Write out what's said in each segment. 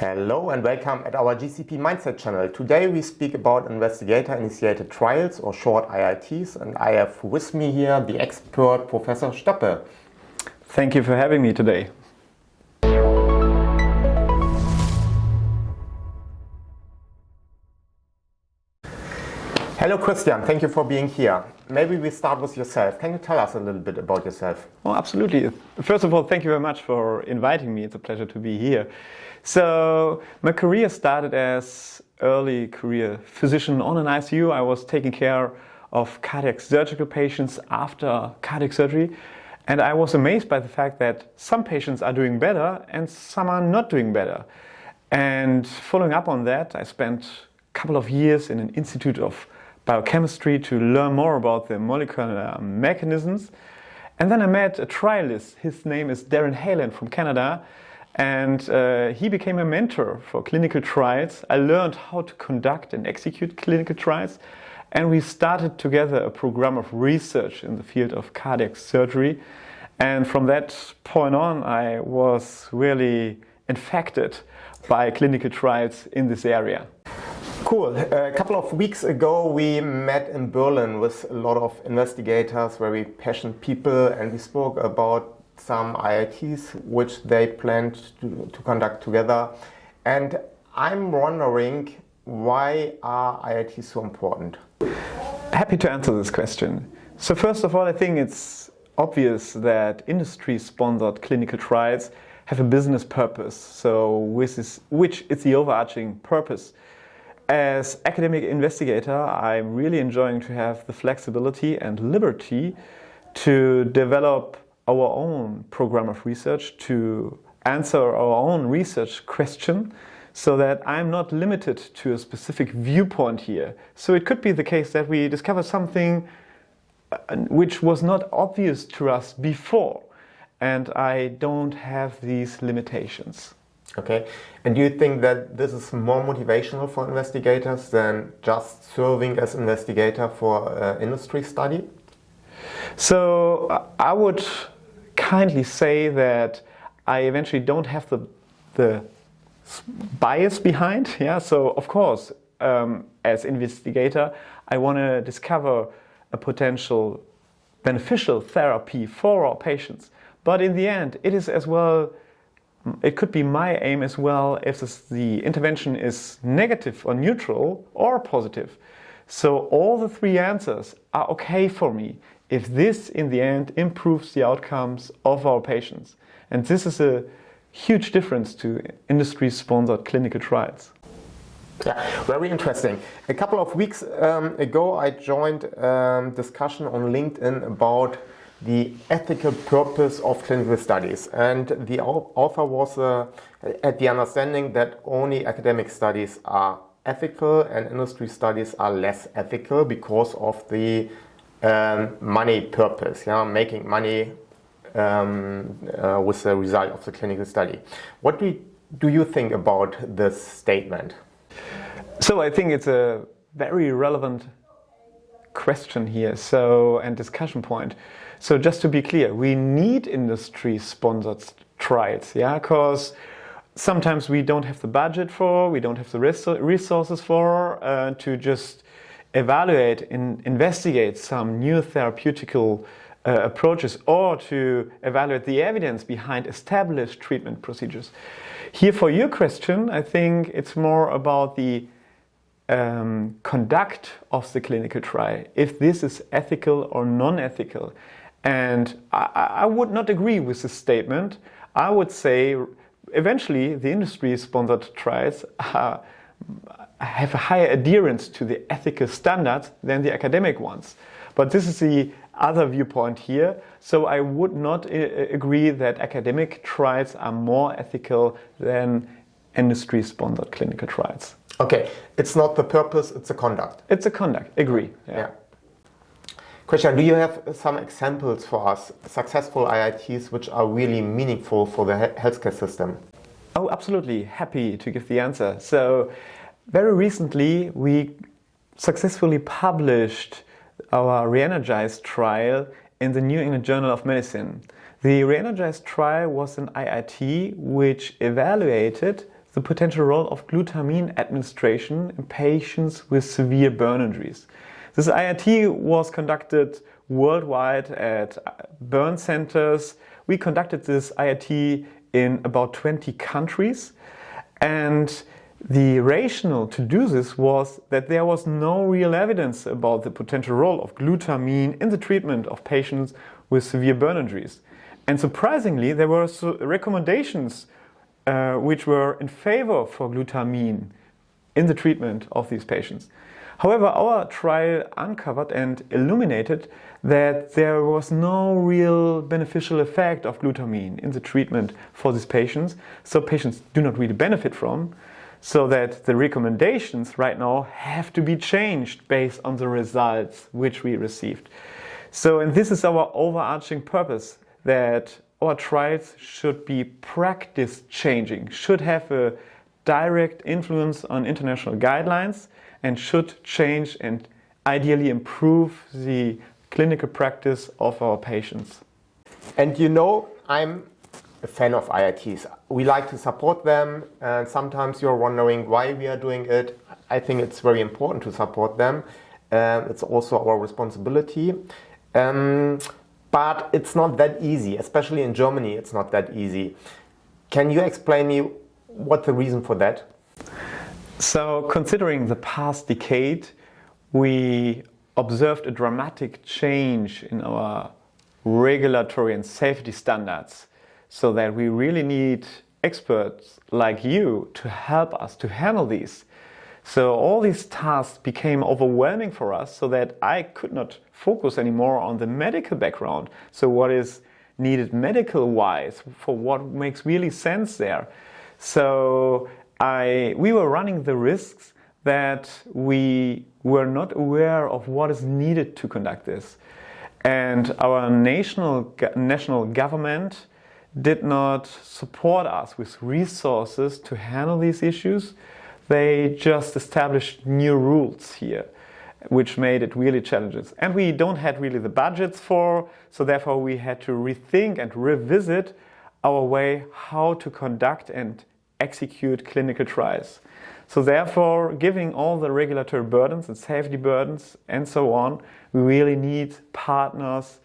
Hello and welcome at our GCP-Mindset channel. Today we speak about Investigator Initiated Trials, or short IITs, and I have with me here the expert Professor Stoppe. Thank you for having me today. Hello Christian, thank you for being here. Maybe we start with yourself. Can you tell us a little bit about yourself? Oh, absolutely. First of all, thank you very much for inviting me. It's a pleasure to be here. So, my career started as early career physician on an ICU. I was taking care of cardiac surgical patients after cardiac surgery. And I was amazed by the fact that some patients are doing better and some are not doing better. And following up on that, I spent a couple of years in an institute of biochemistry to learn more about the molecular mechanisms. And then I met a trialist. His name is Darren Hayland from Canada. And he became a mentor for clinical trials. I learned how to conduct and execute clinical trials. And we started together a program of research in the field of cardiac surgery. And from that point on, I was really infected by clinical trials in this area. Cool. A couple of weeks ago we met in Berlin with a lot of investigators, very passionate people, and we spoke about some IITs which they planned to conduct together. And I'm wondering, why are IITs so important? Happy to answer this question. So first of all, I think it's obvious that industry-sponsored clinical trials have a business purpose, so which is the overarching purpose. As academic investigator, I'm really enjoying to have the flexibility and liberty to develop our own program of research, to answer our own research question, so that I'm not limited to a specific viewpoint here. So it could be the case that we discover something which was not obvious to us before, and I don't have these limitations. Okay, and do you think that this is more motivational for investigators than just serving as investigator for industry study? So I would kindly say that I eventually don't have the bias behind. Yeah, so of course, as investigator, I want to discover a potential beneficial therapy for our patients. But in the end, it is as well. It could be my aim as well if the intervention is negative or neutral or positive. So all the three answers are okay for me if this in the end improves the outcomes of our patients. And this is a huge difference to industry-sponsored clinical trials. Yeah, very interesting. A couple of weeks ago I joined a discussion on LinkedIn about the ethical purpose of clinical studies, and the author was at the understanding that only academic studies are ethical and industry studies are less ethical because of the money purpose, making money with the result of the clinical study. What do you think about this statement? So I think it's a very relevant question here, and discussion point. So just to be clear, we need industry-sponsored trials, because sometimes we don't have the budget we don't have the resources to just evaluate and investigate some new therapeutical approaches, or to evaluate the evidence behind established treatment procedures. Here, for your question, I think it's more about the conduct of the clinical trial, if this is ethical or non-ethical. And I would not agree with this statement. I would say eventually the industry-sponsored trials have a higher adherence to the ethical standards than the academic ones. But this is the other viewpoint here. So I would not agree that academic trials are more ethical than industry-sponsored clinical trials. Okay, it's not the purpose, it's the conduct. It's a conduct, agree. Yeah. Christian, do you have some examples for us, successful IITs which are really meaningful for the healthcare system? Oh, absolutely. Happy to give the answer. So, very recently we successfully published our Re-Energize trial in the New England Journal of Medicine. The Re-Energize trial was an IIT which evaluated the potential role of glutamine administration in patients with severe burn injuries. This IIT was conducted worldwide at burn centers. We conducted this IIT in about 20 countries, and the rationale to do this was that there was no real evidence about the potential role of glutamine in the treatment of patients with severe burn injuries. And surprisingly, there were recommendations which were in favor for glutamine in the treatment of these patients. However, our trial uncovered and illuminated that there was no real beneficial effect of glutamine in the treatment for these patients, so patients do not really benefit from, so that the recommendations right now have to be changed based on the results which we received. So, and this is our overarching purpose, that our trials should be practice changing, should have a direct influence on international guidelines, and should change and ideally improve the clinical practice of our patients. And you know, I'm a fan of IITs. We like to support them, and sometimes you're wondering why we are doing it. I think it's very important to support them. It's also our responsibility. But it's not that easy, especially in Germany, it's not that easy. Can you explain me what the reason for that? So, considering the past decade, we observed a dramatic change in our regulatory and safety standards, so that we really need experts like you to help us to handle these. So all these tasks became overwhelming for us, so that I could not focus anymore on the medical background. So what is needed medical-wise, for what makes really sense there. So we were running the risks that we were not aware of what is needed to conduct this. And our national government did not support us with resources to handle these issues. They just established new rules here, which made it really challenging. And we don't have really the budgets so therefore we had to rethink and revisit our way how to conduct and execute clinical trials. So therefore, giving all the regulatory burdens and safety burdens and so on, we really need partners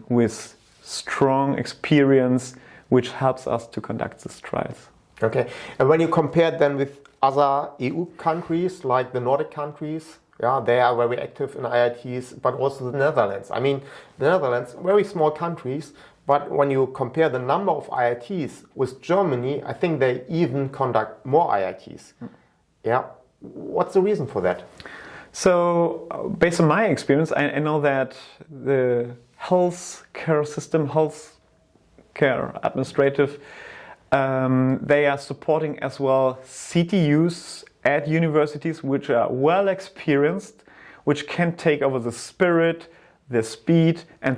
with strong experience, which helps us to conduct these trials. Okay, and when you compare them with other EU countries, like the Nordic countries, yeah, they are very active in IITs, but also the Netherlands. I mean, the Netherlands, very small countries, but when you compare the number of IITs with Germany, I think they even conduct more IITs. Yeah, what's the reason for that? So, based on my experience, I know that the healthcare system, healthcare administrative, they are supporting as well CTUs at universities which are well experienced, which can take over the spirit, the speed, and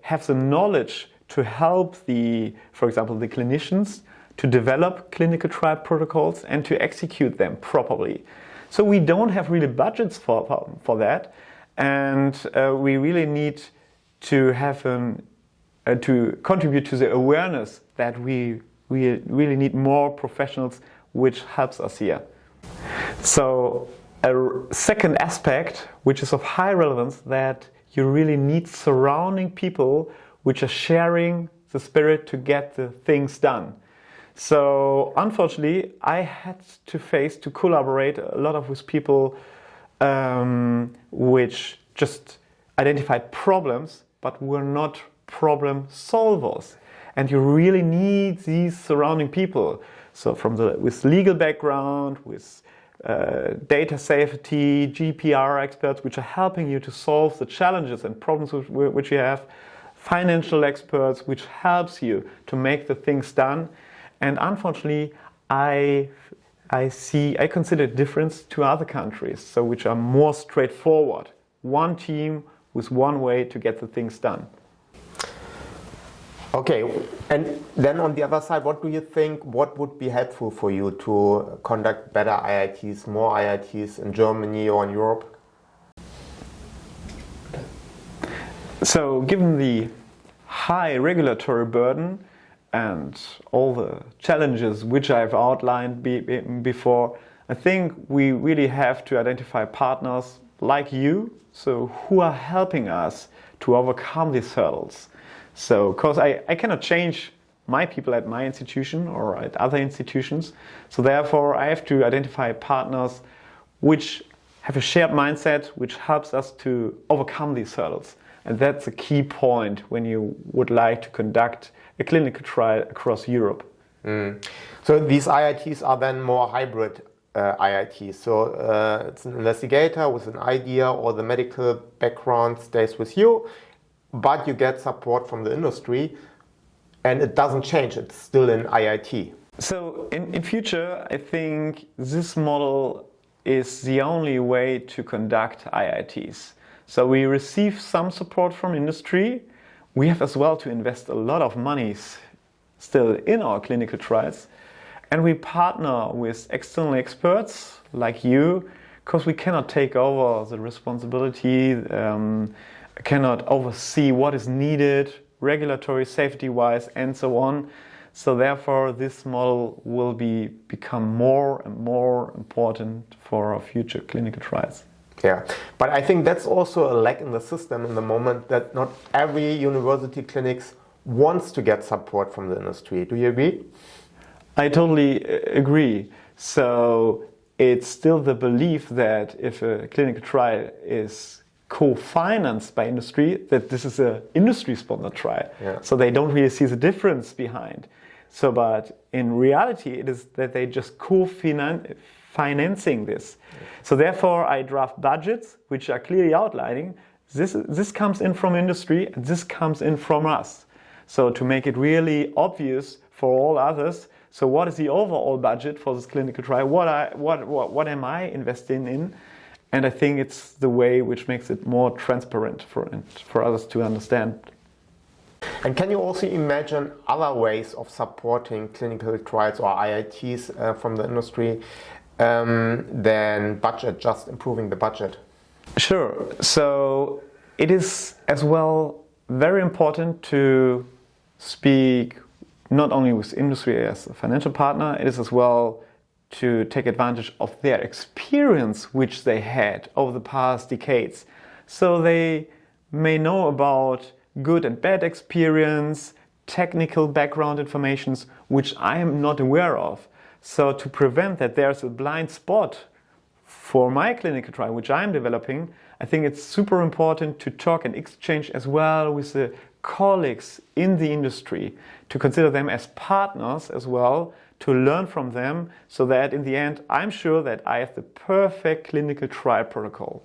have the knowledge to help for example, the clinicians to develop clinical trial protocols and to execute them properly. So we don't have really budgets for that, and we really need to have to contribute to the awareness that we really need more professionals, which helps us here. So a second aspect, which is of high relevance, that you really need surrounding people which are sharing the spirit to get the things done. So unfortunately, I had to collaborate a lot with people which just identified problems, but were not problem solvers. And you really need these surrounding people. So with legal background, with data safety, GDPR experts, which are helping you to solve the challenges and problems which you have, financial experts, which helps you to make the things done. And unfortunately, I consider a difference to other countries, so which are more straightforward. One team with one way to get the things done. Okay, and then on the other side, what do you think, what would be helpful for you to conduct better IITs, more IITs in Germany or in Europe? So, given the high regulatory burden, and all the challenges which I've outlined before, I think we really have to identify partners like you, so who are helping us to overcome these hurdles. So, because I cannot change my people at my institution or at other institutions, so therefore I have to identify partners which have a shared mindset, which helps us to overcome these hurdles. And that's a key point when you would like to conduct a clinical trial across Europe. So these IITs are then more hybrid IITs. So it's an investigator with an idea, or the medical background stays with you, but you get support from the industry, and it doesn't change. It's still an IIT. So in future, I think this model is the only way to conduct IITs. So we receive some support from industry. We have as well to invest a lot of money still in our clinical trials. And we partner with external experts like you, because we cannot take over the responsibility, cannot oversee what is needed, regulatory, safety-wise, and so on. So therefore, this model will become more and more important for our future clinical trials. Yeah, but I think that's also a lack in the system in the moment, that not every university clinics wants to get support from the industry. Do you agree? I totally agree. So it's still the belief that if a clinical trial is co-financed by industry, that this is an industry-sponsored trial. Yeah. So they don't really see the difference behind. So, but in reality, it is that they just co-financing this. So therefore, I draft budgets which are clearly outlining this comes in from industry and this comes in from us. So to make it really obvious for all others. So what is the overall budget for this clinical trial? What am I investing in? And I think it's the way which makes it more transparent for others to understand. And can you also imagine other ways of supporting clinical trials or IITs from the industry than budget, just improving the budget? Sure. So it is as well very important to speak not only with industry as a financial partner, it is as well to take advantage of their experience which they had over the past decades. So they may know about good and bad experience, technical background informations which I am not aware of. So to prevent that there's a blind spot for my clinical trial which I'm developing, I think it's super important to talk and exchange as well with the colleagues in the industry, to consider them as partners as well, to learn from them, so that in the end I'm sure that I have the perfect clinical trial protocol.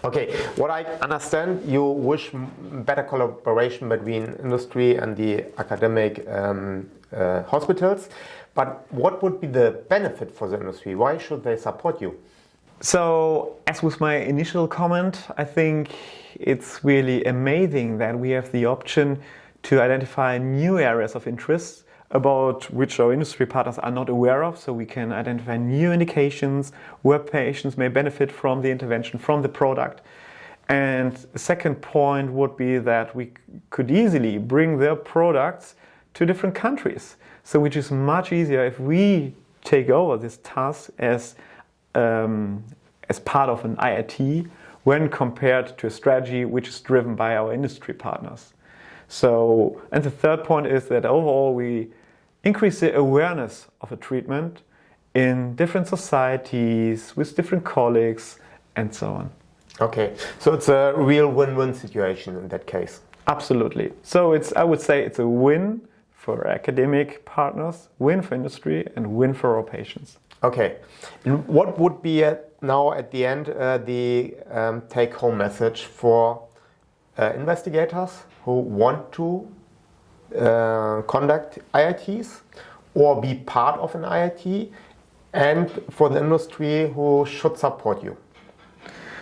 Okay, what I understand, you wish better collaboration between industry and the academic hospitals, but what would be the benefit for the industry? Why should they support you? So, as with my initial comment, I think it's really amazing that we have the option to identify new areas of interest about which our industry partners are not aware of, so we can identify new indications where patients may benefit from the intervention, from the product. And the second point would be that we could easily bring their products to different countries, so which is much easier if we take over this task as part of an IIT when compared to a strategy which is driven by our industry partners. So, and the third point is that overall we increase the awareness of a treatment in different societies, with different colleagues, and so on. Okay, so it's a real win-win situation in that case. Absolutely. So I would say it's a win for academic partners, win for industry, and win for our patients. Okay, and what would be now at the end the take-home message for investigators who want to conduct IITs or be part of an IIT, and for the industry who should support you?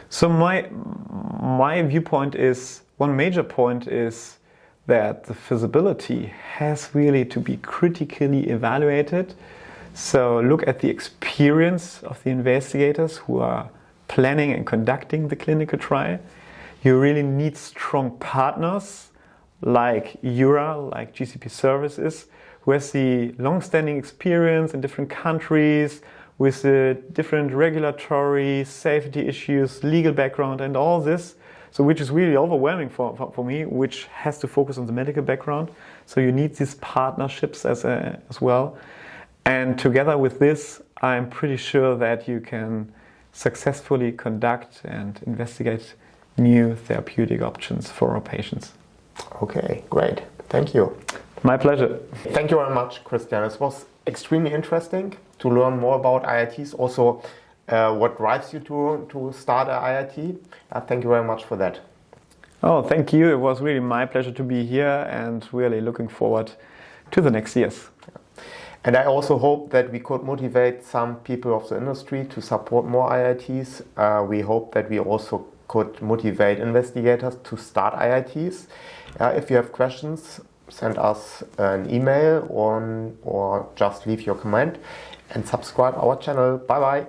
So my viewpoint is, one major point is that the feasibility has really to be critically evaluated. So look at the experience of the investigators who are planning and conducting the clinical trial. You really need strong partners like EURA, like GCP-Services, who has the long-standing experience in different countries with different regulatory safety issues, legal background and all this. So which is really overwhelming for me, which has to focus on the medical background. So you need these partnerships as well. And together with this, I'm pretty sure that you can successfully conduct and investigate new therapeutic options for our patients. Okay, great. Thank you. My pleasure. Thank you very much, Christian. It was extremely interesting to learn more about IITs. Also, what drives you to start an IIT. Thank you very much for that. Oh, thank you. It was really my pleasure to be here and really looking forward to the next years. And I also hope that we could motivate some people of the industry to support more IITs. We hope that we also could motivate investigators to start IITs. If you have questions, send us an email or just leave your comment and subscribe our channel. Bye bye.